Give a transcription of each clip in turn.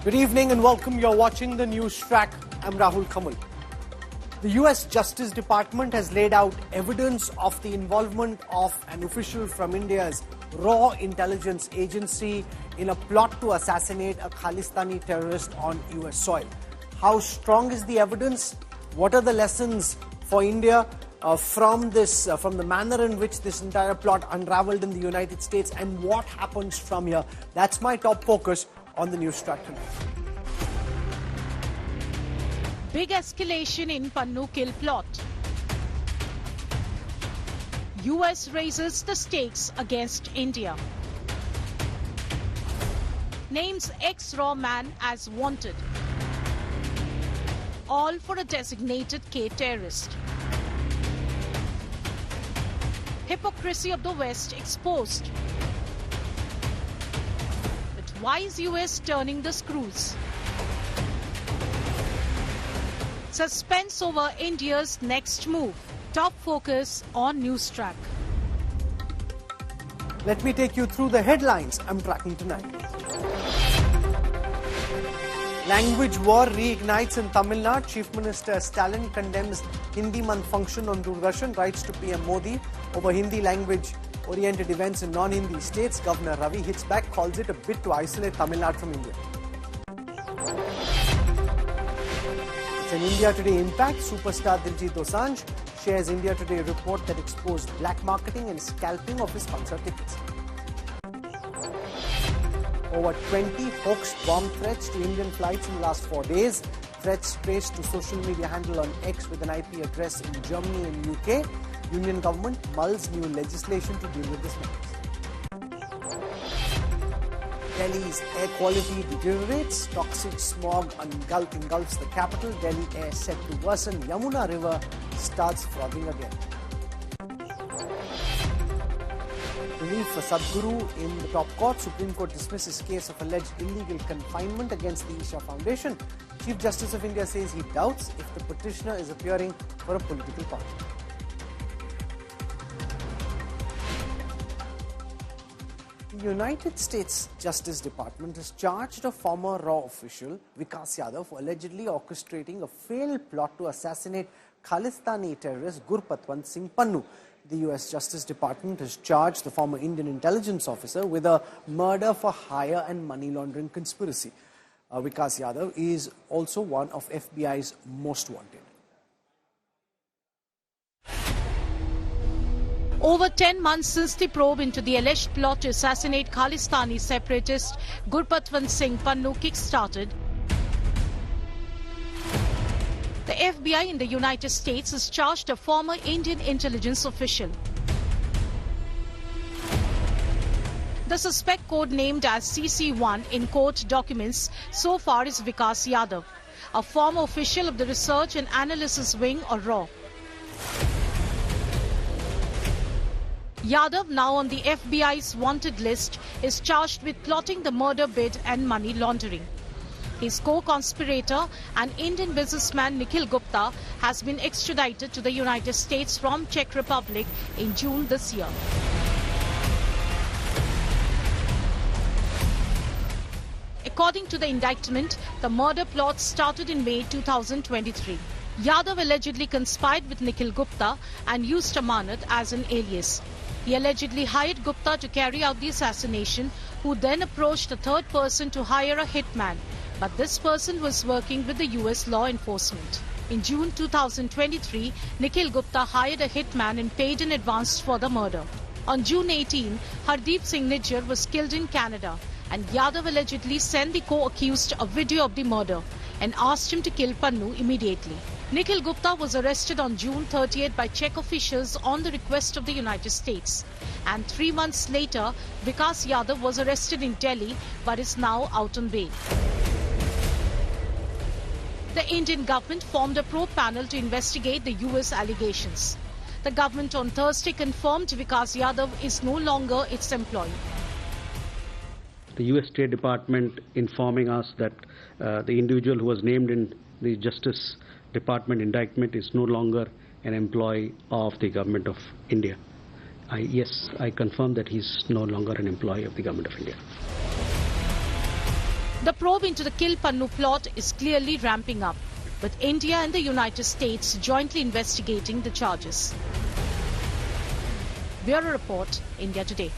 Good evening and welcome. You're watching the news track. I'm Rahul Kanwal. The US Justice Department has laid out evidence of the involvement of an official from India's raw intelligence agency in a plot to assassinate a Khalistani terrorist on US soil. How strong is the evidence? What are the lessons for India from the manner in which this entire plot unraveled in the United States, and what happens from here? That's my top focus on the news track tonight. Big escalation in Pannun kill plot. US raises the stakes against India. Names ex-raw man as wanted. All for a designated K terrorist. Hypocrisy of the West exposed. But why is US turning the screws? Suspense over India's next move. Top focus on News Track. Let me take you through the headlines I'm tracking tonight. Language war reignites in Tamil Nadu. Chief Minister Stalin condemns Hindi month function on Doordarshan, writes to PM Modi over Hindi language-oriented events in non-Hindi states. Governor Ravi hits back, calls it a bid to isolate Tamil Nadu from India. It's an India Today impact. Superstar Diljit Dosanjh shares India Today report that exposed black marketing and scalping of his concert tickets. Over 20 hoax bomb threats to Indian flights in the last 4 days. Threats traced to social media handle on X with an IP address in Germany and UK. Union government mulls new legislation to deal with this matter. Delhi's air quality deteriorates. Toxic smog engulfs the capital. Delhi air set to worsen. Yamuna River starts frothing again. Relief for Sadhguru in the top court. Supreme Court dismisses case of alleged illegal confinement against the Isha Foundation. Chief Justice of India says he doubts if the petitioner is appearing for a political party. The United States Justice Department has charged a former RAW official, Vikas Yadav, for allegedly orchestrating a failed plot to assassinate Khalistani terrorist Gurpatwant Singh Pannu. The US Justice Department has charged the former Indian intelligence officer with a murder for hire and money laundering conspiracy. Vikas Yadav is also one of FBI's most wanted. Over 10 months since the probe into the alleged plot to assassinate Khalistani separatist Gurpatwant Singh Pannu kick-started, the FBI in the United States has charged a former Indian intelligence official. The suspect, codenamed as CC1 in court documents so far, is Vikas Yadav, a former official of the Research and Analysis Wing or RAW. Yadav, now on the FBI's wanted list, is charged with plotting the murder bid and money laundering. His co-conspirator, an Indian businessman Nikhil Gupta, has been extradited to the United States from Czech Republic in June this year. According to the indictment, the murder plot started in May 2023. Yadav allegedly conspired with Nikhil Gupta and used Amanat as an alias. He allegedly hired Gupta to carry out the assassination, who then approached a third person to hire a hitman. But this person was working with the US law enforcement. In June 2023, Nikhil Gupta hired a hitman and paid in advance for the murder. On June 18, Hardeep Singh Nijjar was killed in Canada, and Yadav allegedly sent the co-accused a video of the murder and asked him to kill Pannu immediately. Nikhil Gupta was arrested on June 30th by Czech officials on the request of the United States. And 3 months later, Vikas Yadav was arrested in Delhi but is now out on bail. The Indian government formed a probe panel to investigate the US allegations. The government on Thursday confirmed Vikas Yadav is no longer its employee. The US State Department informing us that the individual who was named in the Justice Department indictment is no longer an employee of the Government of India. Yes, I confirm that he's no longer an employee of the Government of India. The probe into the Kill Pannun plot is clearly ramping up, with India and the United States jointly investigating the charges. Bureau Report, India Today.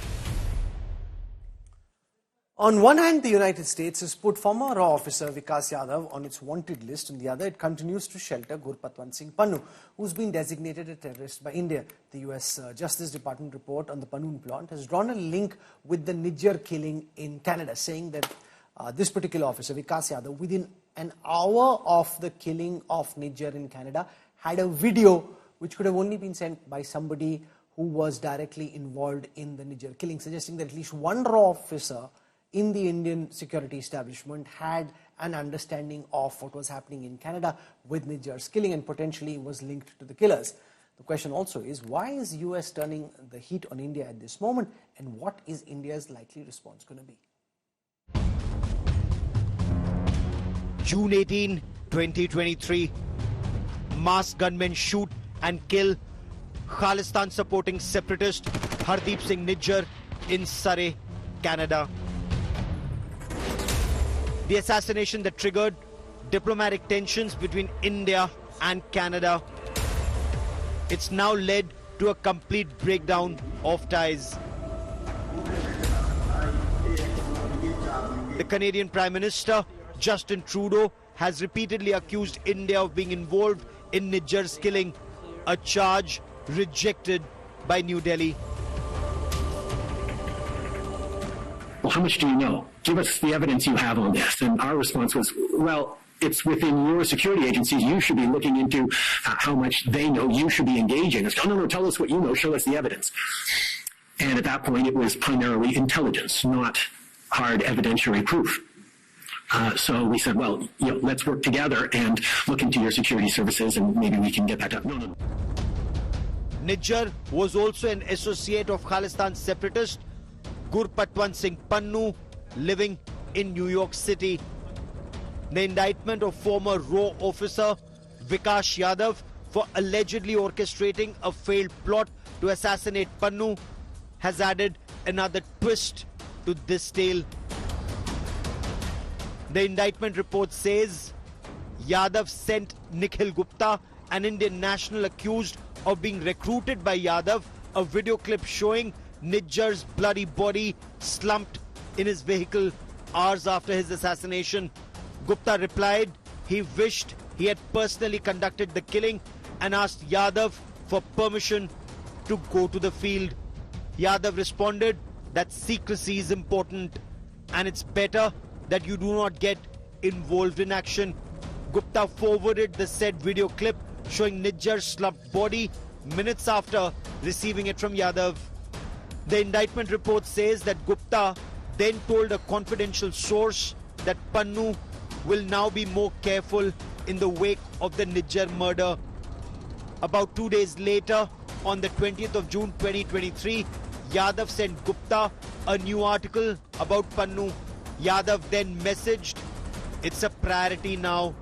On one hand, the United States has put former RAW officer Vikas Yadav on its wanted list. On the other, it continues to shelter Gurpatwant Singh Pannun, who's been designated a terrorist by India. The US Justice Department report on the Pannun plot has drawn a link with the Nijjar killing in Canada, saying that this particular officer, Vikas Yadav, within an hour of the killing of Nijjar in Canada, had a video which could have only been sent by somebody who was directly involved in the Nijjar killing, suggesting that at least one RAW officer in the Indian security establishment had an understanding of what was happening in Canada with Nijjar's killing and potentially was linked to the killers. The question also is, why is US turning the heat on India at this moment, and what is India's likely response going to be? June 18, 2023, masked gunmen shoot and kill Khalistan supporting separatist Hardeep Singh Nijjar in Surrey, Canada. The assassination that triggered diplomatic tensions between India and Canada. It's now led to a complete breakdown of ties. The Canadian Prime Minister, Justin Trudeau, has repeatedly accused India of being involved in Nijjar's killing, a charge rejected by New Delhi. Well, how much do you know? Give us the evidence you have on this. And our response was, well, it's within your security agencies. You should be looking into how much they know. You should be engaging. It's, no, tell us what you know. Show us the evidence. And at that point, it was primarily intelligence, not hard evidentiary proof. So we said, well, let's work together and look into your security services, and maybe we can get that done. No. Nijjar was also an associate of Khalistan separatist Gurpatwant Singh Pannun, living in New York City. The indictment of former RAW officer Vikas Yadav for allegedly orchestrating a failed plot to assassinate Pannun has added another twist to this tale. The indictment report says Yadav sent Nikhil Gupta, an Indian national accused of being recruited by Yadav, a video clip showing Nijjar's bloody body slumped in his vehicle hours after his assassination. Gupta replied he wished he had personally conducted the killing and asked Yadav for permission to go to the field. Yadav responded that secrecy is important and it's better that you do not get involved in action. Gupta forwarded the said video clip showing Nijjar's slumped body minutes after receiving it from Yadav. The indictment report says that Gupta then told a confidential source that Pannun will now be more careful in the wake of the Nijjar murder. About 2 days later, on the 20th of June 2023, Yadav sent Gupta a new article about Pannun. Yadav then messaged, "It's a priority now."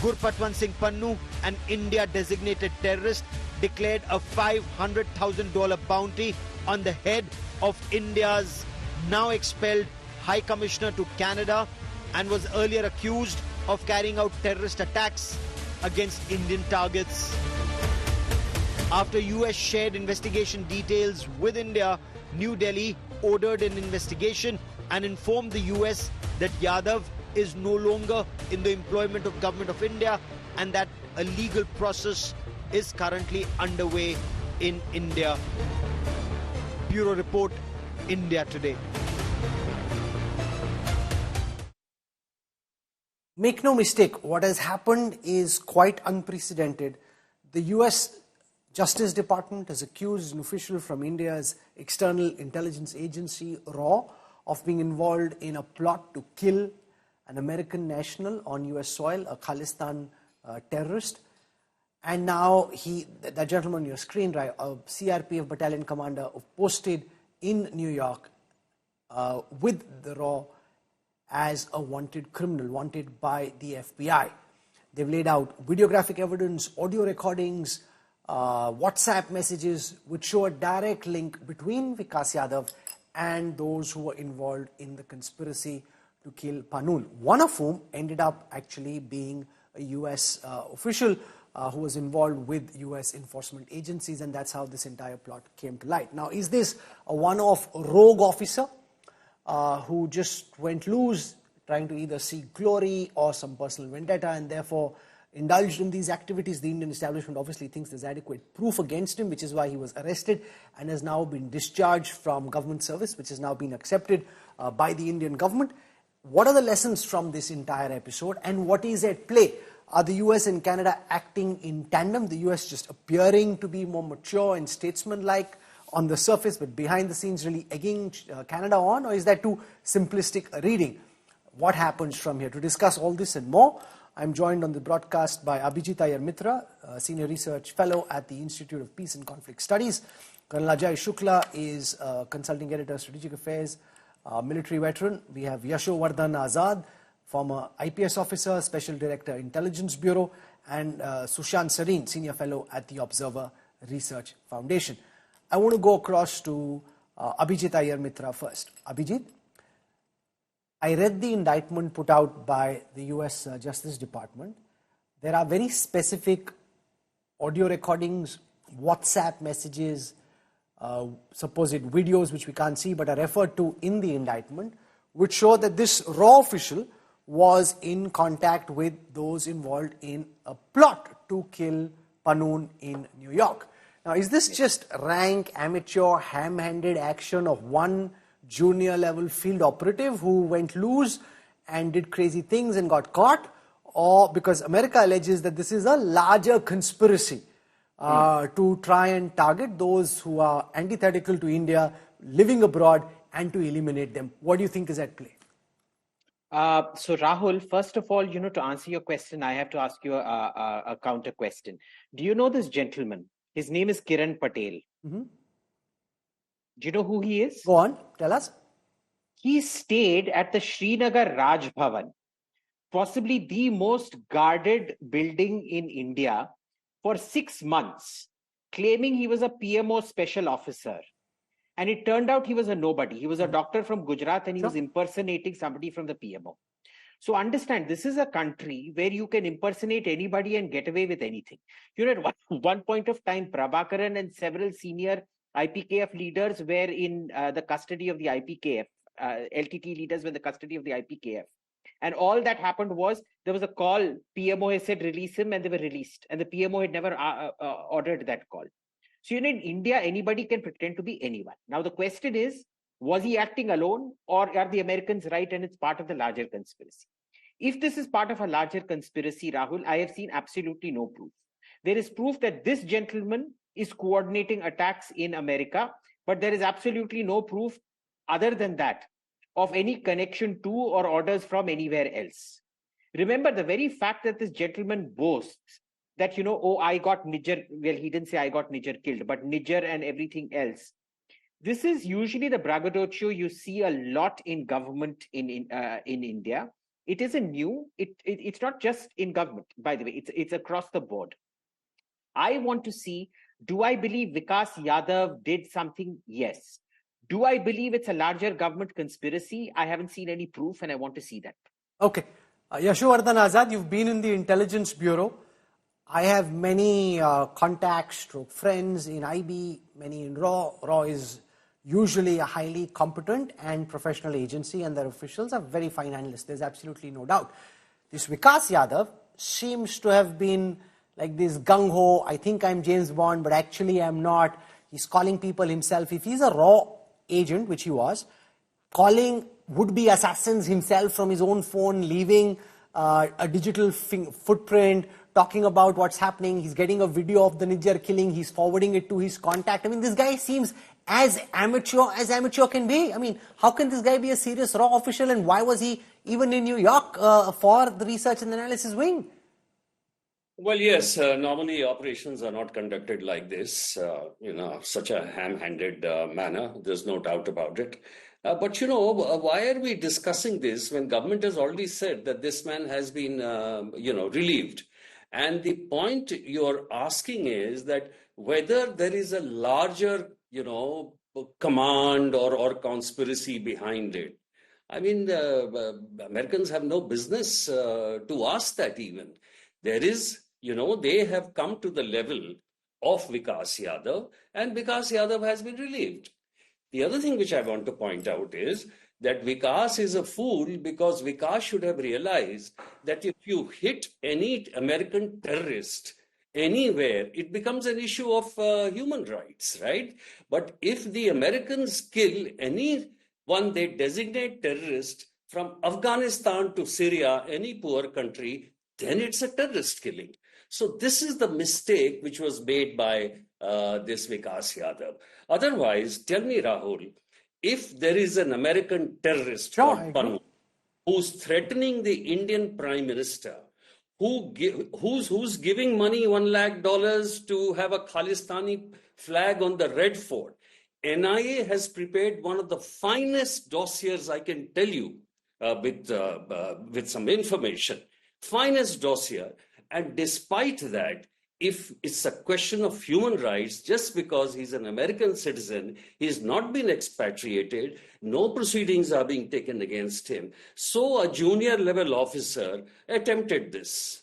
Gurpatwant Singh Pannun, an India-designated terrorist, declared a $500,000 bounty on the head of India's now expelled High Commissioner to Canada and was earlier accused of carrying out terrorist attacks against Indian targets. After US shared investigation details with India, New Delhi ordered an investigation and informed the US that Yadav is no longer in the employment of Government of India and that a legal process is currently underway in India. Bureau Report, India Today. Make no mistake, what has happened is quite unprecedented. The US Justice Department has accused an official from India's external intelligence agency, RAW, of being involved in a plot to kill an American national on US soil, a Khalistan terrorist. And now that gentleman on your screen, right, a CRPF battalion commander posted in New York with the RAW as a wanted criminal, wanted by the FBI. They've laid out videographic evidence, audio recordings, WhatsApp messages which show a direct link between Vikas Yadav and those who were involved in the conspiracy to kill Pannun, one of whom ended up actually being a US official who was involved with US enforcement agencies, and that's how this entire plot came to light. Now, is this a one-off rogue officer who just went loose, trying to either seek glory or some personal vendetta, and therefore indulged in these activities? The Indian establishment obviously thinks there's adequate proof against him, which is why he was arrested and has now been discharged from government service, which has now been accepted by the Indian government. What are the lessons from this entire episode, and what is at play? Are the US and Canada acting in tandem? The US just appearing to be more mature and statesman-like on the surface, but behind the scenes really egging Canada on, or is that too simplistic a reading? What happens from here? To discuss all this and more, I'm joined on the broadcast by Abhijit Iyer Mitra, Senior Research Fellow at the Institute of Peace and Conflict Studies. Colonel Ajay Shukla is Consulting Editor, Strategic Affairs, military veteran. We have Yashovardhan Azad, former IPS officer, Special Director, Intelligence Bureau, and Sushant Sareen, Senior Fellow at the Observer Research Foundation. I want to go across to Abhijit Iyer Mitra first. Abhijit, I read the indictment put out by the US Justice Department. There are very specific audio recordings, WhatsApp messages, supposed videos which we can't see but are referred to in the indictment, which show that this raw official was in contact with those involved in a plot to kill Pannun in New York. Now, is this just rank, amateur, ham-handed action of one junior level field operative who went loose and did crazy things and got caught? Or because America alleges that this is a larger conspiracy to try and target those who are antithetical to India, living abroad, and to eliminate them? What do you think is at play? So Rahul, first of all, to answer your question, I have to ask you a counter question. Do you know this gentleman? His name is Kiran Patel. Mm-hmm. Do you know who he is? Go on, tell us. He stayed at the Srinagar Raj Bhavan, possibly the most guarded building in India, for 6 months, claiming he was a PMO special officer. And it turned out he was a nobody. He was a doctor from Gujarat and he was impersonating somebody from the PMO. So understand, this is a country where you can impersonate anybody and get away with anything. At one point of time, Prabhakaran and several senior IPKF leaders were in the custody of the IPKF. LTT leaders were in the custody of the IPKF. And all that happened was, there was a call, PMO had said release him, and they were released. And the PMO had never ordered that call. So in India, anybody can pretend to be anyone. Now the question is, was he acting alone, or are the Americans right and it's part of the larger conspiracy? If this is part of a larger conspiracy, Rahul, I have seen absolutely no proof. There is proof that this gentleman is coordinating attacks in America, but there is absolutely no proof other than that of any connection to or orders from anywhere else. Remember, the very fact that this gentleman boasts that, I got Niger, well, he didn't say I got Niger killed, but Niger and everything else. This is usually the braggadocio you see a lot in government in India. It isn't new. It's not just in government, by the way. It's across the board. I want to see, do I believe Vikas Yadav did something? Yes. Do I believe it's a larger government conspiracy? I haven't seen any proof, and I want to see that. Okay. Yashovardhan Azad, you've been in the Intelligence Bureau. I have many contacts, friends in IB, many in RAW. RAW is usually a highly competent and professional agency, and their officials are very fine analysts. There's absolutely no doubt. This Vikas Yadav seems to have been like this gung-ho, I think I'm James Bond, but actually I'm not. He's calling people himself. If he's a RAW agent, which he was, calling would-be assassins himself from his own phone, leaving a digital footprint, talking about what's happening. He's getting a video of the Niger killing. He's forwarding it to his contact. I mean, this guy seems as amateur can be. I mean, how can this guy be a serious RAW official, and why was he even in New York for the research and analysis wing? Well, yes, normally operations are not conducted like this, such a ham-handed manner. There's no doubt about it. But, why are we discussing this when government has already said that this man has been, relieved? And the point you're asking is that whether there is a larger, command or conspiracy behind it. I mean, Americans have no business to ask that even. There is, they have come to the level of Vikas Yadav, and Vikas Yadav has been relieved. The other thing which I want to point out is that Vikas is a fool because Vikas should have realized that if you hit any American terrorist anywhere, it becomes an issue of human rights, right? But if the Americans kill anyone they designate terrorist from Afghanistan to Syria, any poor country, then it's a terrorist killing. So this is the mistake which was made by this Vikas Yadav. Otherwise, tell me, Rahul, if there is an American terrorist called Pannun who's threatening the Indian Prime Minister, who's giving money $1 lakh to have a Khalistani flag on the Red Fort, NIA has prepared one of the finest dossiers I can tell you with some information, finest dossier. And despite that, if it's a question of human rights, just because he's an American citizen, he's not been expatriated, no proceedings are being taken against him. So a junior level officer attempted this.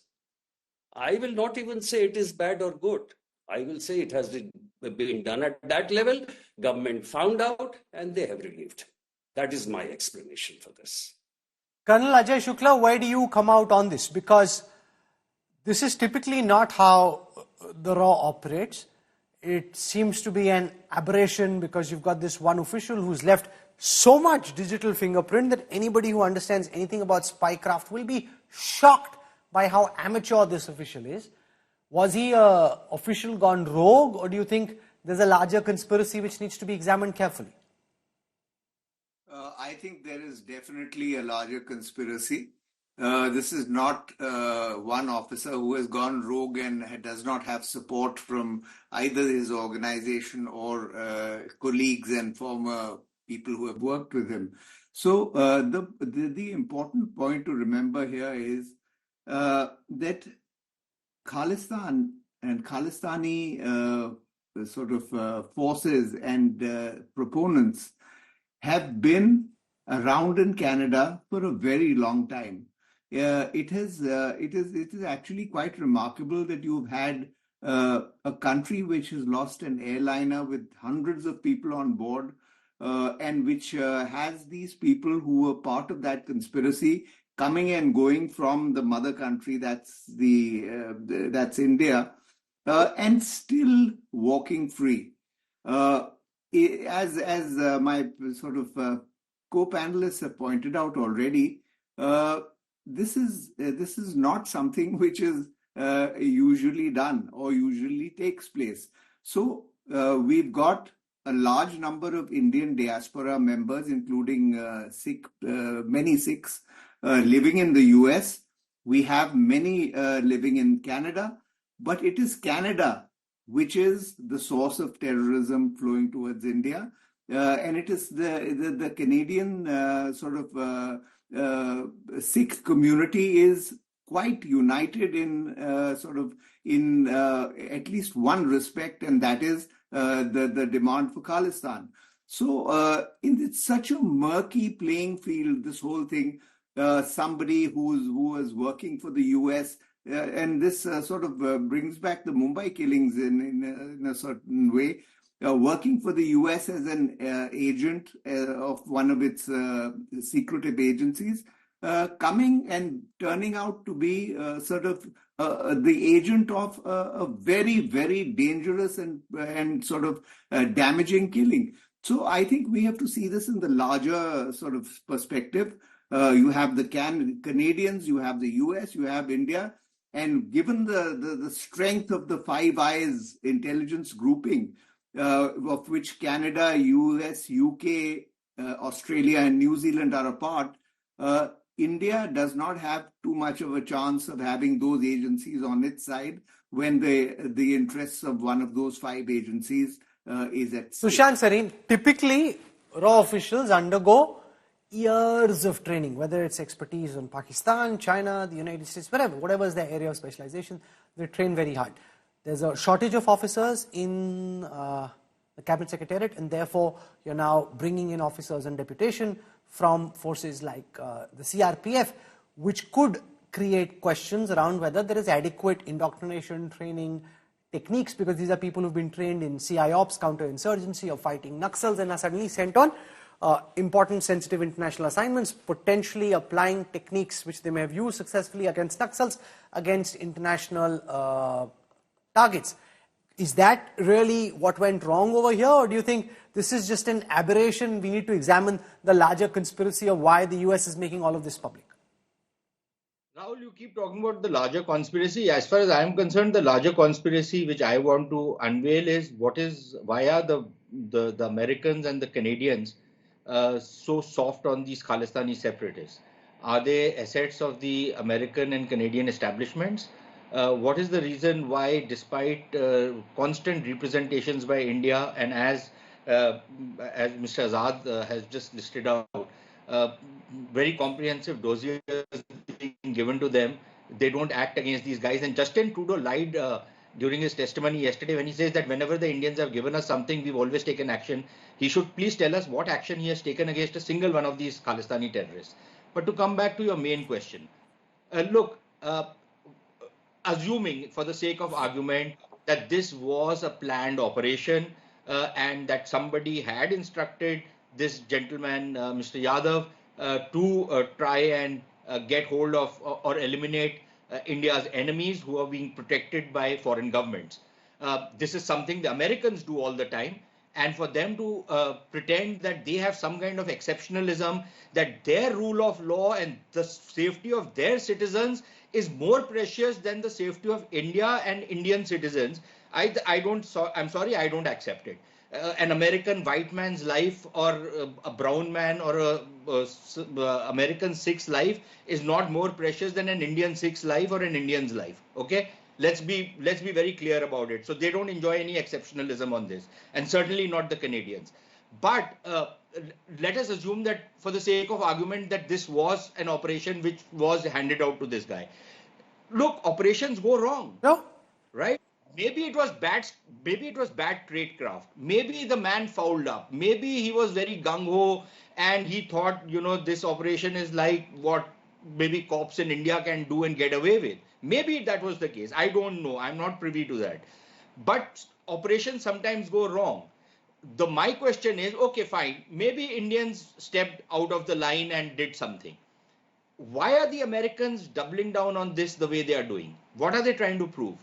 I will not even say it is bad or good. I will say it has been done at that level. Government found out and they have relieved. That is my explanation for this. Colonel Ajay Shukla, where do you come out on this? Because this is typically not how the RAW operates. It seems to be an aberration because you've got this one official who's left so much digital fingerprint that anybody who understands anything about spycraft will be shocked by how amateur this official is. Was he an official gone rogue, or do you think there's a larger conspiracy which needs to be examined carefully? I think there is definitely a larger conspiracy. This is not one officer who has gone rogue and does not have support from either his organization or colleagues and former people who have worked with him. So the important point to remember here is that Khalistan and Khalistani forces and proponents have been around in Canada for a very long time. It is actually quite remarkable that you've had a country which has lost an airliner with hundreds of people on board, and which has these people who were part of that conspiracy coming and going from the mother country, that's India, and still walking free. As my sort of co-panelists have pointed out already, this is not something which is usually done or usually takes place. So we've got a large number of Indian diaspora members, including many Sikhs, living in the US. We have many living in Canada, but it is Canada which is the source of terrorism flowing towards India. And it is the Canadian Sikh community is quite united in at least one respect, and that is the demand for Khalistan. So it's such a murky playing field, this whole thing. Somebody who was working for the US, and this brings back the Mumbai killings in a certain way. Working for the US as an agent of one of its secretive agencies, coming and turning out to be the agent of a very, very dangerous and damaging killing. So I think we have to see this in the larger sort of perspective. You have the Canadians, you have the US, you have India, and given the strength of the Five Eyes intelligence grouping, of which Canada, US, UK, Australia, and New Zealand are a part, India does not have too much of a chance of having those agencies on its side when the interests of one of those five agencies is at stake. Sushant Sareen, typically RAW officials undergo years of training, whether it's expertise on Pakistan, China, the United States, whatever is their area of specialization, they train very hard. There's a shortage of officers in the cabinet secretariat, and therefore you're now bringing in officers on deputation from forces like the CRPF, which could create questions around whether there is adequate indoctrination, training, techniques, because these are people who've been trained in CIOps, counterinsurgency, or fighting Naxals, and are suddenly sent on important sensitive international assignments, potentially applying techniques which they may have used successfully against Naxals, against international targets. Is that really what went wrong over here, or do you think this is just an aberration? We need to examine the larger conspiracy of why the US is making all of this public. Rahul, you keep talking about the larger conspiracy. As far as I am concerned, the larger conspiracy which I want to unveil is why are the Americans and the Canadians so soft on these Khalistani separatists? Are they assets of the American and Canadian establishments? What is the reason why, despite constant representations by India, and as Mr. Azad has just listed out, very comprehensive dossiers being given to them, they don't act against these guys? And Justin Trudeau lied during his testimony yesterday when he says that whenever the Indians have given us something, we've always taken action. He should please tell us what action he has taken against a single one of these Khalistani terrorists. But to come back to your main question, look, assuming for the sake of argument that this was a planned operation and that somebody had instructed this gentleman, Mr. Yadav, to try and get hold of or eliminate India's enemies who are being protected by foreign governments. This is something the Americans do all the time. And for them to pretend that they have some kind of exceptionalism, that their rule of law and the safety of their citizens is more precious than the safety of India and Indian citizens, I'm sorry, I don't accept it. An American white man's life or a brown man or a American Sikh's life is not more precious than an Indian Sikh's life or an Indian's life. Okay, let's be very clear about it. So they don't enjoy any exceptionalism on this, and certainly not the Canadians. But let us assume that, for the sake of argument, that this was an operation which was handed out to this guy. Look, operations go wrong. No. Right? Maybe it was bad tradecraft. Maybe the man fouled up. Maybe he was very gung-ho and he thought, this operation is like what maybe cops in India can do and get away with. Maybe that was the case. I don't know. I'm not privy to that. But operations sometimes go wrong. My question is, okay, fine. Maybe Indians stepped out of the line and did something. Why are the Americans doubling down on this the way they are doing? What are they trying to prove?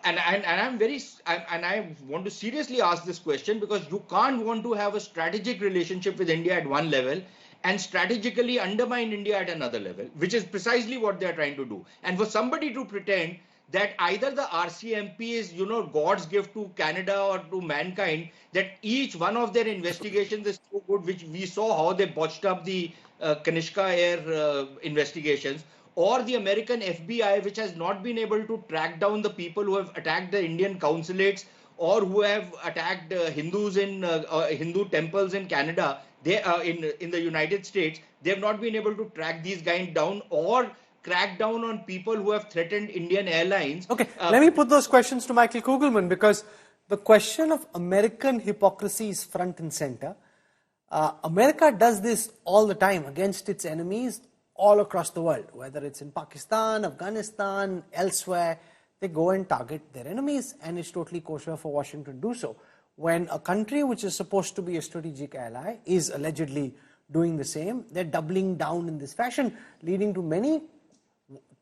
And I want to seriously ask this question, because you can't want to have a strategic relationship with India at one level and strategically undermine India at another level, which is precisely what they're trying to do. And for somebody to pretend that either the RCMP is, God's gift to Canada or to mankind, that each one of their investigations is so good, which we saw how they botched up the Kanishka Air investigations, or the American FBI, which has not been able to track down the people who have attacked the Indian consulates or who have attacked Hindus in Hindu temples in Canada, they in the United States, they have not been able to track these guys down or crack down on people who have threatened Indian airlines. Okay, let me put those questions to Michael Kugelman, because the question of American hypocrisy is front and center. America does this all the time against its enemies all across the world, whether it's in Pakistan, Afghanistan, elsewhere. They go and target their enemies, and it's totally kosher for Washington to do so. When a country which is supposed to be a strategic ally is allegedly doing the same, they're doubling down in this fashion, leading to many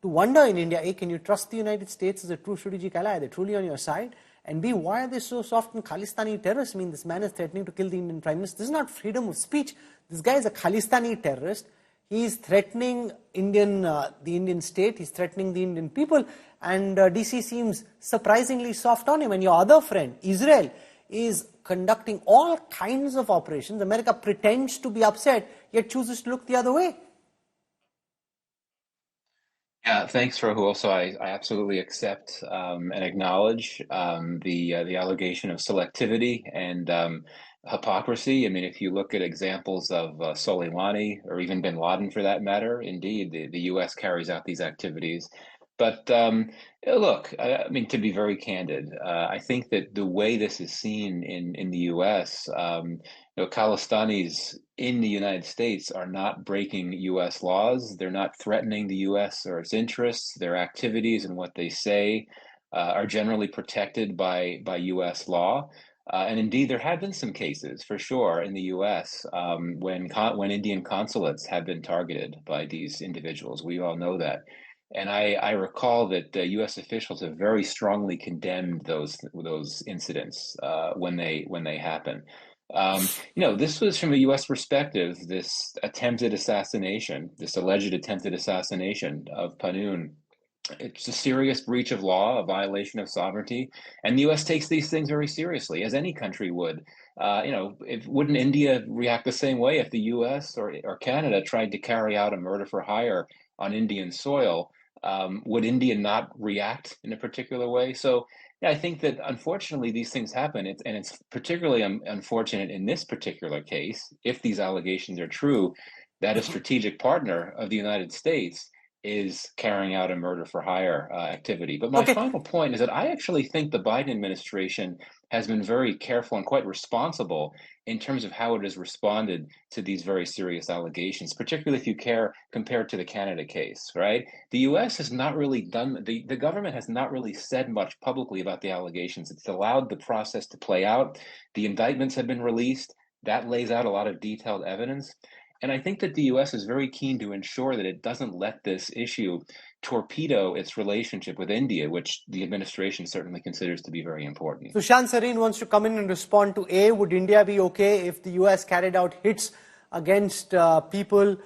to wonder in India, A, can you trust the United States as a true strategic ally? Are they truly on your side? And B, why are they so soft on Khalistani terrorists? I mean, this man is threatening to kill the Indian Prime Minister. This is not freedom of speech. This guy is a Khalistani terrorist. He is threatening the Indian state. He's threatening the Indian people. And DC seems surprisingly soft on him. And your other friend, Israel, is conducting all kinds of operations. America pretends to be upset, yet chooses to look the other way. Yeah, thanks, Rahul. So I absolutely accept and acknowledge the allegation of selectivity and hypocrisy. I mean, if you look at examples of Soleimani or even bin Laden for that matter, indeed, the U.S. carries out these activities But look, I mean, to be very candid, I think that the way this is seen in the U.S., Khalistanis in the United States are not breaking U.S. laws. They're not threatening the U.S. or its interests. Their activities and what they say are generally protected by U.S. law. And indeed, there have been some cases, for sure, in the U.S. When Indian consulates have been targeted by these individuals. We all know that. And I recall that U.S. officials have very strongly condemned those incidents when they happen. This was from a U.S. perspective, this alleged attempted assassination of Pannun. It's a serious breach of law, a violation of sovereignty, and the U.S. takes these things very seriously, as any country would. Wouldn't India react the same way if the U.S. or Canada tried to carry out a murder for hire on Indian soil? Would India not react in a particular way? So, yeah, I think that unfortunately these things happen, and it's particularly unfortunate in this particular case, if these allegations are true, that a strategic partner of the United States is carrying out a murder for hire activity. But my final point is that I actually think the Biden administration has been very careful and quite responsible in terms of how it has responded to these very serious allegations, particularly if you compare to the Canada case, right? The U.S. has not really the government has not really said much publicly about the allegations. It's allowed the process to play out. The indictments have been released. That lays out a lot of detailed evidence. And I think that the U.S. is very keen to ensure that it doesn't let this issue torpedo its relationship with India, which the administration certainly considers to be very important. Sushant Sareen wants to come in and respond to would India be okay if the U.S. carried out hits against people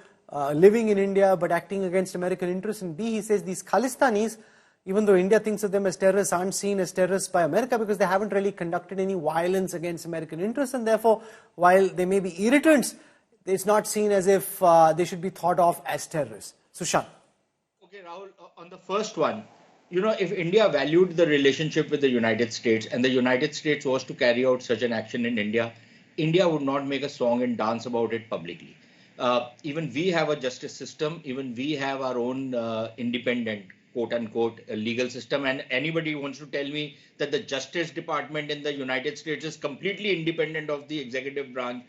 living in India but acting against American interests? And B, he says these Khalistanis, even though India thinks of them as terrorists, aren't seen as terrorists by America because they haven't really conducted any violence against American interests, and therefore, while they may be irritants, it's not seen as if they should be thought of as terrorists. Sushant. Okay, Rahul, on the first one, if India valued the relationship with the United States and the United States was to carry out such an action in India, India would not make a song and dance about it publicly. Even we have a justice system, even we have our own independent, quote unquote, legal system. And anybody wants to tell me that the Justice Department in the United States is completely independent of the executive branch,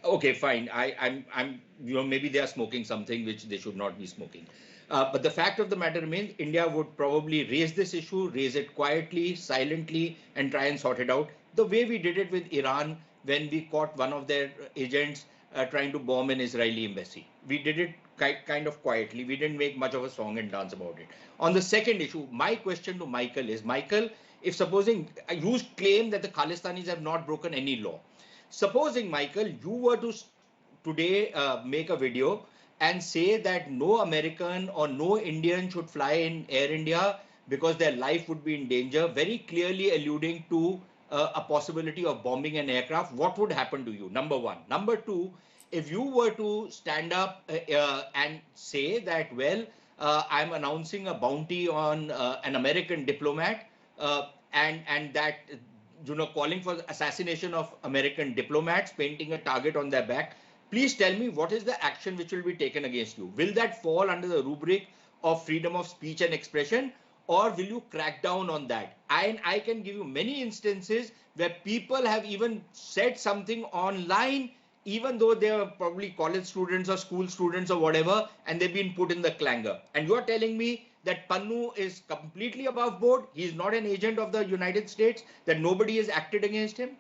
okay, fine. I'm maybe they are smoking something which they should not be smoking. But the fact of the matter remains, India would probably raise this issue, raise it quietly, silently, and try and sort it out. The way we did it with Iran when we caught one of their agents trying to bomb an Israeli embassy. We did it kind of quietly. We didn't make much of a song and dance about it. On the second issue, my question to Michael is, Michael, if supposing you claim that the Khalistanis have not broken any law, supposing, Michael, you were to today make a video and say that no American or no Indian should fly in Air India because their life would be in danger, very clearly alluding to a possibility of bombing an aircraft, what would happen to you? Number one. Number two, if you were to stand up and say that, well, I'm announcing a bounty on an American diplomat and that calling for the assassination of American diplomats, painting a target on their back. Please tell me, what is the action which will be taken against you? Will that fall under the rubric of freedom of speech and expression, or will you crack down on that? I can give you many instances where people have even said something online, even though they are probably college students or school students or whatever, and they've been put in the clanger. And you are telling me that Pannun is completely above board, he is not an agent of the United States, that nobody has acted against him?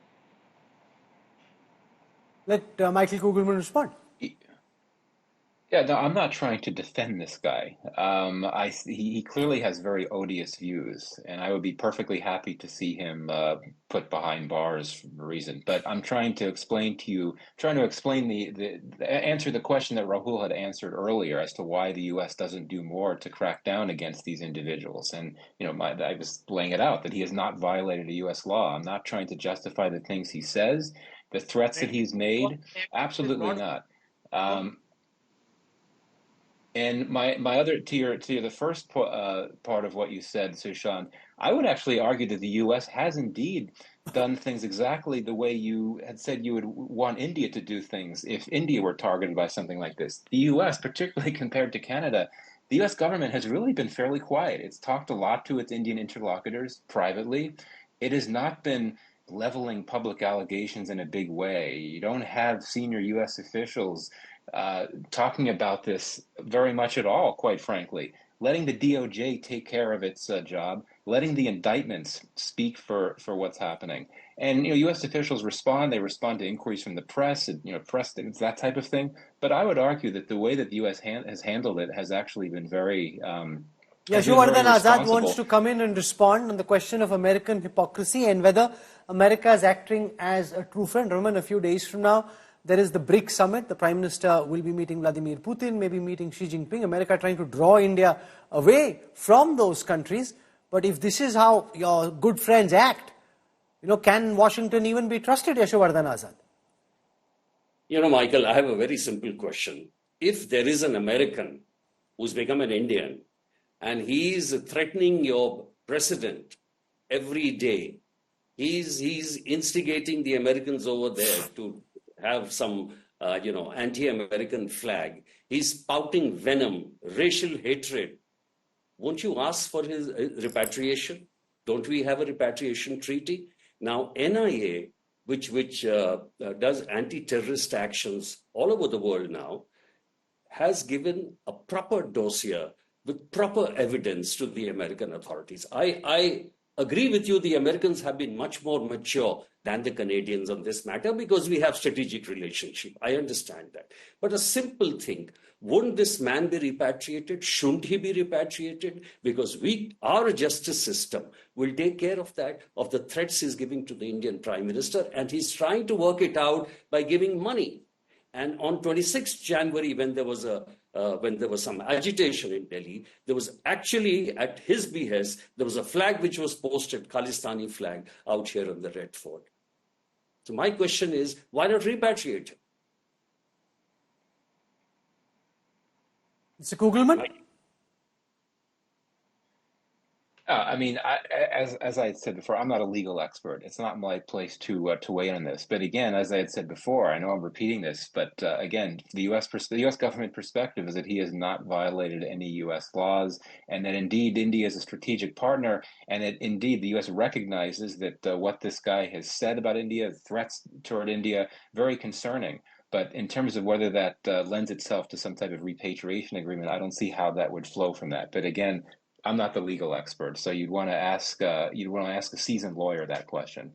Let Michael Kugelman respond. Yeah, no, I'm not trying to defend this guy. He clearly has very odious views, and I would be perfectly happy to see him put behind bars for a reason. But I'm trying to explain to you, answer the question that Rahul had answered earlier as to why the U.S. doesn't do more to crack down against these individuals. And I was laying it out that he has not violated a U.S. law. I'm not trying to justify the things he says, the threats that he's made. Absolutely not. And my other to the first part of what you said, Sushant, I would actually argue that the U.S. has indeed done things exactly the way you had said you would want India to do things if India were targeted by something like this. The U.S., particularly compared to Canada, the U.S. government has really been fairly quiet. It's talked a lot to its Indian interlocutors privately. It has not been leveling public allegations in a big way. You don't have senior U.S. officials talking about this very much at all, quite frankly. Letting the DOJ take care of its job, letting the indictments speak for what's happening. And U.S. officials respond. They respond to inquiries from the press, press things, that type of thing. But I would argue that the way that the U.S. has handled it has actually been very Yashwardhan Azad wants to come in and respond on the question of American hypocrisy and whether America is acting as a true friend. Remember, a few days from now, there is the BRICS summit. The Prime Minister will be meeting Vladimir Putin, maybe meeting Xi Jinping. America trying to draw India away from those countries. But if this is how your good friends act, can Washington even be trusted, Yashwardhan Azad? Michael, I have a very simple question. If there is an American who's become an Indian and he's threatening your president every day, he's instigating the Americans over there to have some, anti-American flag. He's spouting venom, racial hatred. Won't you ask for his repatriation? Don't we have a repatriation treaty? Now, NIA, which does anti-terrorist actions all over the world now, has given a proper dossier with proper evidence to the American authorities. I agree with you, the Americans have been much more mature than the Canadians on this matter because we have strategic relationship. I understand that. But a simple thing, wouldn't this man be repatriated? Shouldn't he be repatriated? Because our justice system will take care of that, of the threats he's giving to the Indian Prime Minister, and he's trying to work it out by giving money. And on 26th January, when there was some agitation in Delhi, there was actually, at his behest, there was a flag which was posted, Khalistani flag, out here on the Red Fort. So my question is, why not repatriate him? Mr. Kugelman? As I had said before, I'm not a legal expert. It's not my place to weigh in on this. But again, as I had said before, I know I'm repeating this, but again, the U.S. government perspective is that he has not violated any U.S. laws, and that indeed India is a strategic partner, and that indeed the U.S. recognizes that what this guy has said about India, threats toward India, very concerning. But in terms of whether that lends itself to some type of repatriation agreement, I don't see how that would flow from that. But again, I'm not the legal expert, so you'd want to ask a seasoned lawyer that question.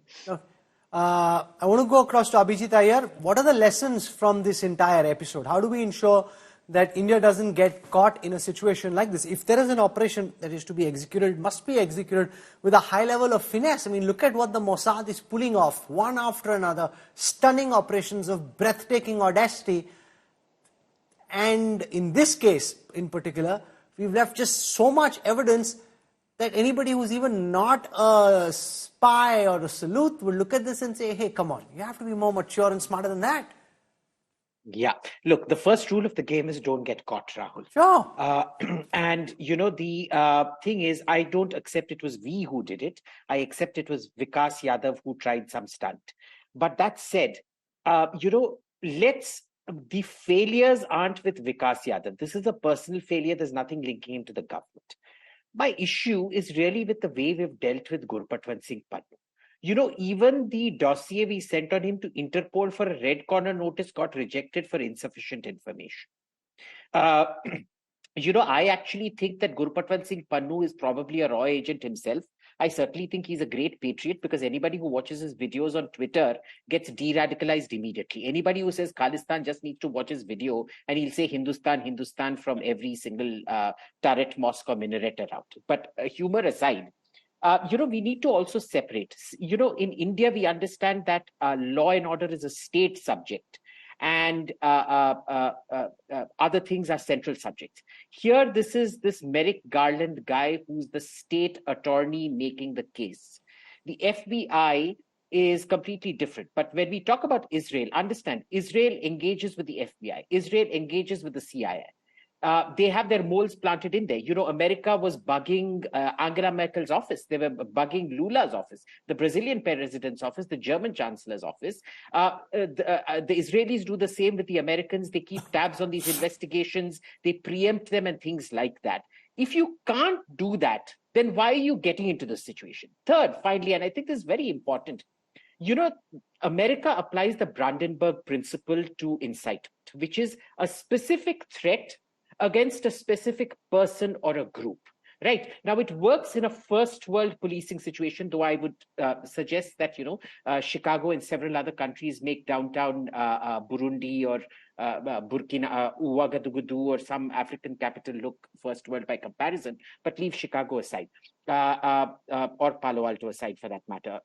I want to go across to Abhijit Iyer. What are the lessons from this entire episode? How do we ensure that India doesn't get caught in a situation like this? If there is an operation that is to be executed, it must be executed with a high level of finesse. I mean, look at what the Mossad is pulling off, one after another, stunning operations of breathtaking audacity. And in this case, in particular, we've left just so much evidence that anybody who's even not a spy or a sleuth will look at this and say, hey, come on, you have to be more mature and smarter than that. Yeah. Look, the first rule of the game is don't get caught, Rahul. Sure. And, the thing is, I don't accept it was we who did it. I accept it was Vikas Yadav who tried some stunt. But that said, the failures aren't with Vikas Yadav. This is a personal failure. There's nothing linking him to the government. My issue is really with the way we've dealt with Gurpatwant Singh Pannun. Even the dossier we sent on him to Interpol for a red corner notice got rejected for insufficient information. I actually think that Gurpatwant Singh Pannun is probably a raw agent himself. I certainly think he's a great patriot because anybody who watches his videos on Twitter gets de-radicalized immediately. Anybody who says Khalistan just needs to watch his video and he'll say Hindustan, Hindustan from every single turret, mosque or minaret around. But humor aside, we need to also separate. In India, we understand that law and order is a state subject and other things are central subjects. Here, this is this Merrick Garland guy who's the state attorney making the case. The FBI is completely different. But when we talk about Israel, understand, Israel engages with the FBI. Israel engages with the CIA. They have their moles planted in there. You know, America was bugging Angela Merkel's office. They were bugging Lula's office, the Brazilian president's office, the German chancellor's office. The Israelis do the same with the Americans. They keep tabs on these investigations. They preempt them and things like that. If you can't do that, then why are you getting into this situation? Third, finally, and I think this is very important, you know, America applies the Brandenburg principle to incitement, which is a specific threat against a specific person or a group. Right. Now, it works in a first world policing situation, though I would suggest that, you know, Chicago and several other countries make downtown Burundi or Burkina, Ouagadougou or some African capital look first world by comparison, but leave Chicago aside, or Palo Alto aside for that matter,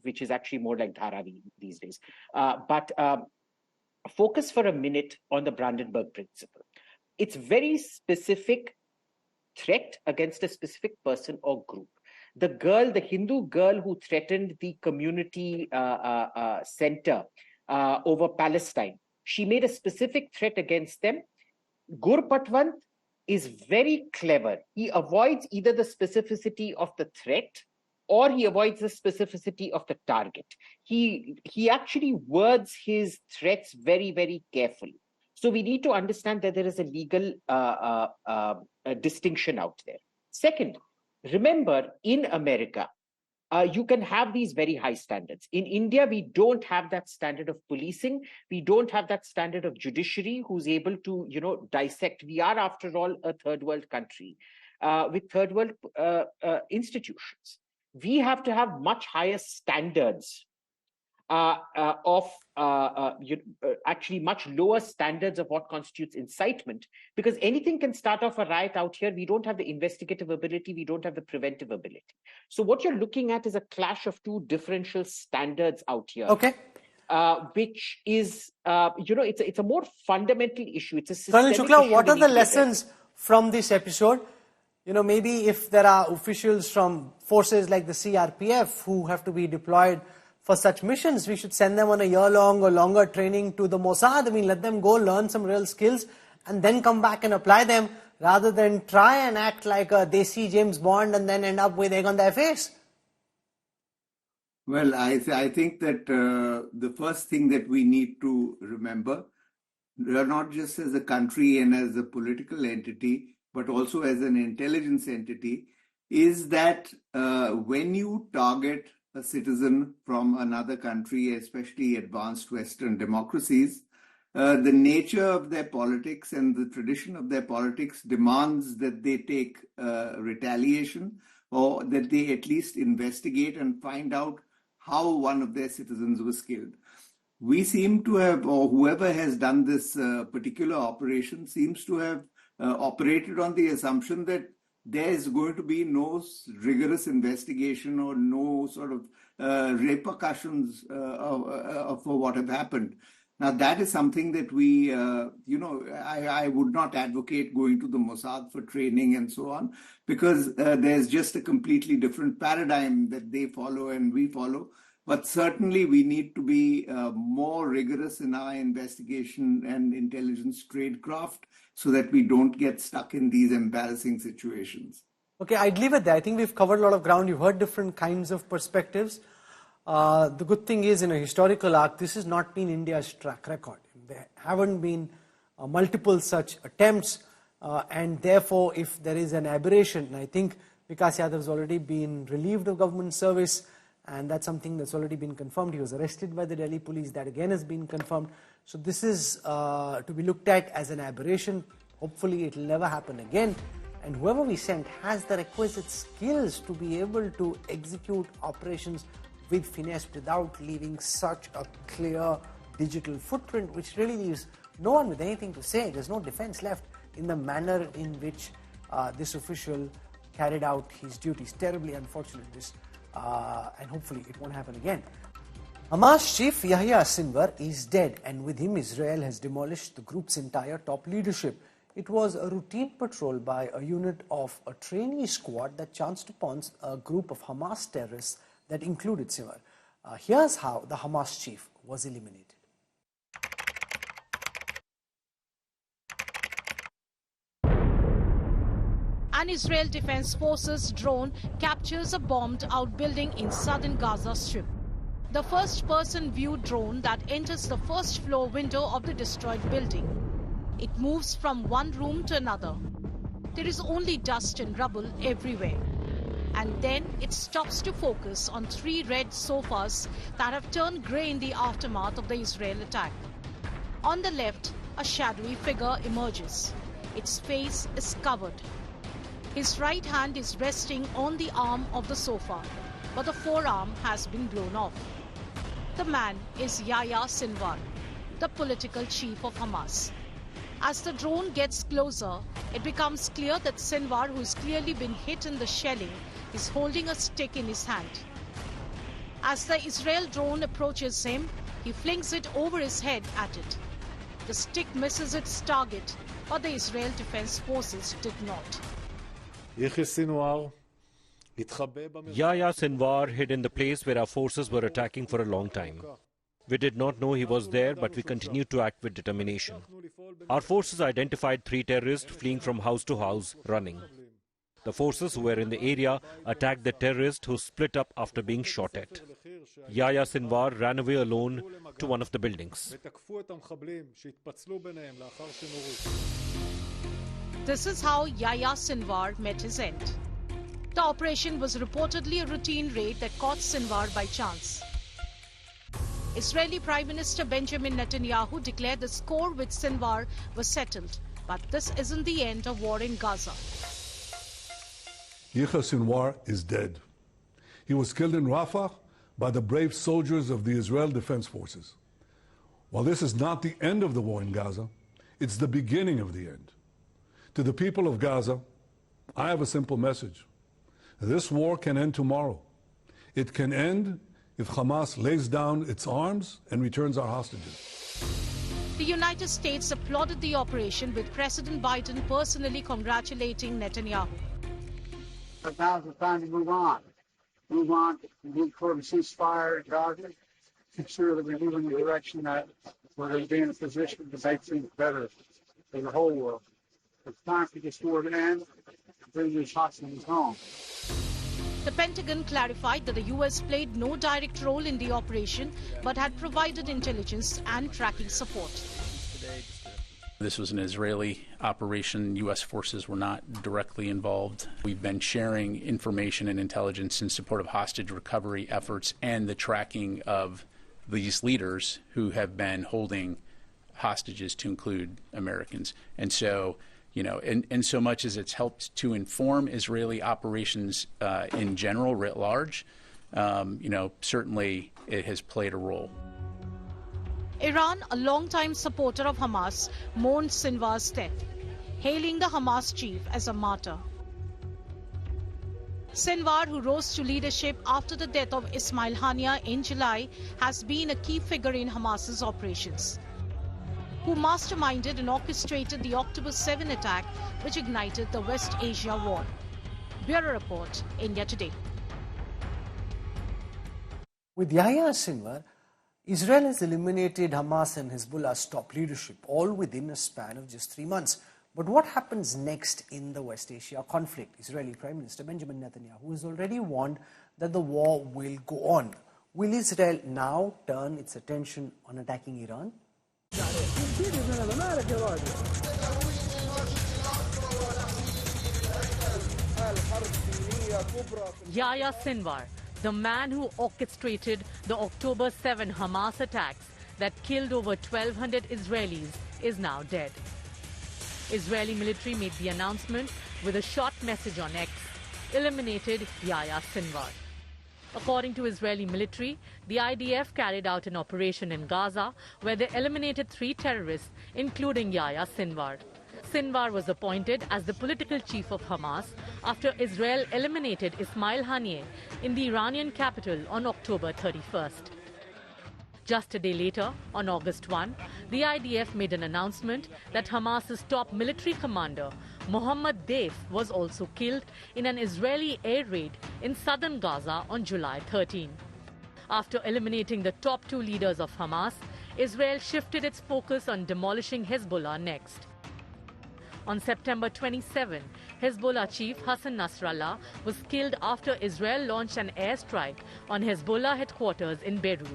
which is actually more like Dharavi these days. But focus for a minute on the Brandenburg principle. It's very specific threat against a specific person or group. The Hindu girl who threatened the community center over Palestine, she made a specific threat against them. Gurpatwant is very clever. He avoids either the specificity of the threat or he avoids the specificity of the target. He actually words his threats very, very carefully. So we need to understand that there is a legal distinction out there. Second, remember, in America, you can have these very high standards. In India, we don't have that standard of policing. We don't have that standard of judiciary who's able to, you know, dissect. We are, after all, a third world country with third world institutions. We have to have much higher standards actually much lower standards of what constitutes incitement, because anything can start off a riot out here. We don't have the investigative ability. We don't have the preventive ability. So what you're looking at is a clash of two differential standards out here. Okay. Which is, you know, it's a more fundamental issue. It's a Colonel systemic Shukla, issue what are the beneath lessons from this episode? You know, maybe if there are officials from forces like the CRPF who have to be deployed for such missions, we should send them on a year-long or longer training to the Mossad. I mean, let them go learn some real skills and then come back and apply them, rather than try and act like a Desi James Bond and then end up with egg on their face. Well, I think that the first thing that we need to remember, not just as a country and as a political entity, but also as an intelligence entity, is that when you target a citizen from another country, especially advanced Western democracies, the nature of their politics and the tradition of their politics demands that they take retaliation, or that they at least investigate and find out how one of their citizens was killed. We seem to have, or whoever has done this particular operation seems to have operated on the assumption that there is going to be no rigorous investigation or no sort of repercussions for what have happened. Now, that is something that we, you know, I would not advocate going to the Mossad for training and so on, because there's just a completely different paradigm that they follow and we follow. But certainly we need to be more rigorous in our investigation and intelligence tradecraft so that we don't get stuck in these embarrassing situations. Okay, I'd leave it there. I think we've covered a lot of ground. You've heard different kinds of perspectives. The good thing is, in a historical arc, this has not been India's track record. There haven't been multiple such attempts, and therefore, if there is an aberration, and I think Vikas Yadav has already been relieved of government service, and that's something that's already been confirmed. He was arrested by the Delhi police. That again has been confirmed. So this is to be looked at as an aberration. Hopefully it will never happen again. And whoever we send has the requisite skills to be able to execute operations with finesse without leaving such a clear digital footprint, which really leaves no one with anything to say. There's no defense left in the manner in which this official carried out his duties. Terribly unfortunate, this. And hopefully it won't happen again. Hamas chief Yahya Sinwar is dead, and with him Israel has demolished the group's entire top leadership. It was a routine patrol by a unit of a trainee squad that chanced upon a group of Hamas terrorists that included Sinwar. Here's how the Hamas chief was eliminated. An Israel Defense Forces drone captures a bombed outbuilding in southern Gaza Strip. The first-person view drone that enters the first floor window of the destroyed building. It moves from one room to another. There is only dust and rubble everywhere. And then it stops to focus on 3 red sofas that have turned grey in the aftermath of the Israel attack. On the left, a shadowy figure emerges. Its face is covered. His right hand is resting on the arm of the sofa, but the forearm has been blown off. The man is Yahya Sinwar, the political chief of Hamas. As the drone gets closer, it becomes clear that Sinwar, who has clearly been hit in the shelling, is holding a stick in his hand. As the Israel drone approaches him, he flings it over his head at it. The stick misses its target, but the Israel Defense Forces did not. Yahya Sinwar hid in the place where our forces were attacking for a long time. We did not know he was there, but we continued to act with determination. Our forces identified 3 terrorists fleeing from house to house, running. The forces who were in the area attacked the terrorist who split up after being shot at. Yahya Sinwar ran away alone to one of the buildings. This is how Yahya Sinwar met his end. The operation was reportedly a routine raid that caught Sinwar by chance. Israeli Prime Minister Benjamin Netanyahu declared the score with Sinwar was settled. But this isn't the end of war in Gaza. Yahya Sinwar is dead. He was killed in Rafah by the brave soldiers of the Israel Defense Forces. While this is not the end of the war in Gaza, it's the beginning of the end. To the people of Gaza, I have a simple message. This war can end tomorrow. It can end if Hamas lays down its arms and returns our hostages. The United States applauded the operation, with President Biden personally congratulating Netanyahu. But now's the time to move on. Move on, move toward a ceasefire in Gaza. Ensure that we move in the direction that we're going to be in a position to make things better for the whole world. It's time for this war to end and bring these hostages home. The Pentagon clarified that the U.S. played no direct role in the operation, but had provided intelligence and tracking support. This was an Israeli operation. U.S. forces were not directly involved. We've been sharing information and intelligence in support of hostage recovery efforts and the tracking of these leaders who have been holding hostages, to include Americans. And so, in so much as it's helped to inform Israeli operations in general, writ large, certainly it has played a role. Iran, a longtime supporter of Hamas, mourned Sinwar's death, hailing the Hamas chief as a martyr. Sinwar, who rose to leadership after the death of Ismail Haniyeh in July, has been a key figure in Hamas's operations, who masterminded and orchestrated the October 7 attack, which ignited the West Asia war. Bureau Report, India Today. With Yahya Sinwar, Israel has eliminated Hamas and Hezbollah's top leadership, all within a span of just 3 months. But what happens next in the West Asia conflict? Israeli Prime Minister Benjamin Netanyahu has already warned that the war will go on. Will Israel now turn its attention on attacking Iran? Yahya Sinwar, the man who orchestrated the October 7 Hamas attacks that killed over 1,200 Israelis, is now dead. Israeli military made the announcement with a short message on X, eliminated Yahya Sinwar. According to Israeli military, the IDF carried out an operation in Gaza where they eliminated 3 terrorists, including Yahya Sinwar. Sinwar was appointed as the political chief of Hamas after Israel eliminated Ismail Haniyeh in the Iranian capital on October 31st. Just a day later, on August 1, the IDF made an announcement that Hamas's top military commander, Mohammad Deif, was also killed in an Israeli air raid in southern Gaza on July 13. After eliminating the top 2 leaders of Hamas, Israel shifted its focus on demolishing Hezbollah next. On September 27, Hezbollah chief Hassan Nasrallah was killed after Israel launched an airstrike on Hezbollah headquarters in Beirut.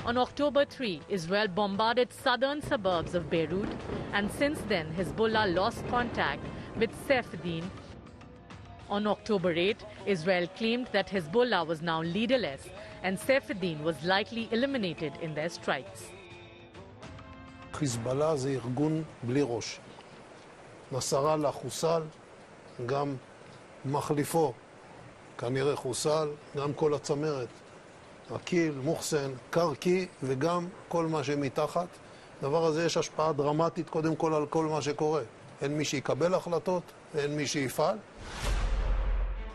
On October 3, Israel bombarded southern suburbs of Beirut, and since then Hezbollah lost contact with Safeddin. On October 8, Israel claimed that Hezbollah was now leaderless and Safeddin was likely eliminated in their strikes. חיזבאללה זה ארגון בלי ראש. נסראללה חוסל, גם מחליפו כנראה חוסל, גם כל הצמרת. עקיל, מוחסן, קרקי וגם כל מה שמתחת. דבר הזה יש השפעה דרמטית קודם כל על כל מה שקורה. אין מי שיקבל החלטות, אין מי שיפעל.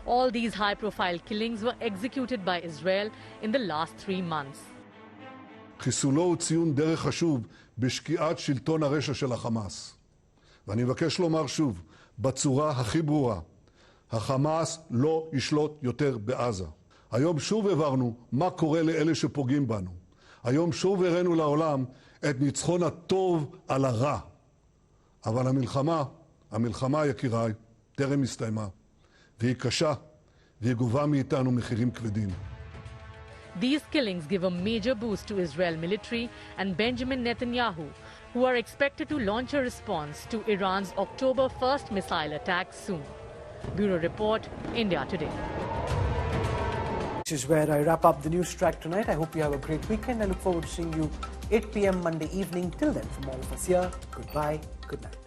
All these high-profile killings were executed by Israel in the last 3 months. חיסולו הוא ציון דרך חשוב בשקיעת שלטון הרשע של החמאס. ואני מבקש לומר שוב, בצורה הכי ברורה, החמאס לא ישלוט יותר בעזה. היום שוב הבהרנו מה קורה לאלה שפוגעים בנו. היום שוב הראינו לעולם את ניצחון הטוב על הרע. אבל המלחמה יקיריי, טרם הסתיימה. והיא קשה, והיא גובה מאיתנו מחירים כבדים. These killings give a major boost to Israel military and Benjamin Netanyahu, who are expected to launch a response to Iran's October 1st missile attack soon. Bureau Report, India Today. This is where I wrap up the news track tonight. I hope you have a great weekend. I look forward to seeing you 8 p.m. Monday evening. Till then, from all of us here, goodbye, good night.